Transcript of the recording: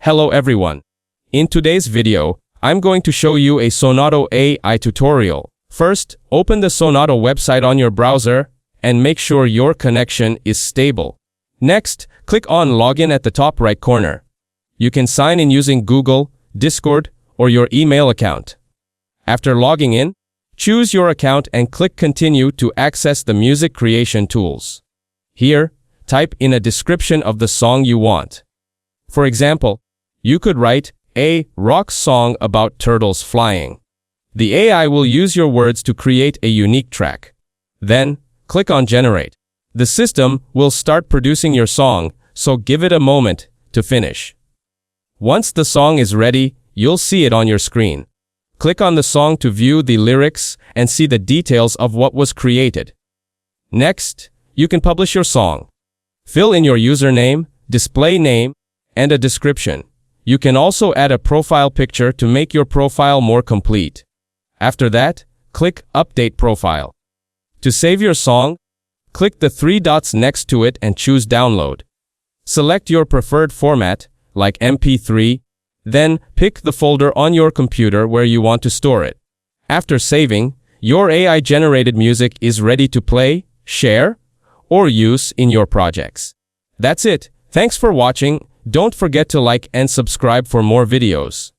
Hello everyone. In today's video, I'm going to show you a Sonauto AI tutorial. First, open the Sonauto website on your browser and make sure your connection is stable. Next, click on Login at the top right corner. You can sign in using Google, Discord, or your email account. After logging in, choose your account and click Continue to access the music creation tools. Here, type in a description of the song you want. For example, you could write a rock song about turtles flying. The AI will use your words to create a unique track. Then, click on Generate. The system will start producing your song, so give it a moment to finish. Once the song is ready, you'll see it on your screen. Click on the song to view the lyrics and see the details of what was created. Next, you can publish your song. Fill in your username, display name, and a description. You can also add a profile picture to make your profile more complete. After that, click Update Profile. To save your song, click the three dots next to it and choose Download. Select your preferred format, like MP3, then pick the folder on your computer where you want to store it. After saving, your AI-generated music is ready to play, share, or use in your projects. That's it. Thanks for watching. Don't forget to like and subscribe for more videos.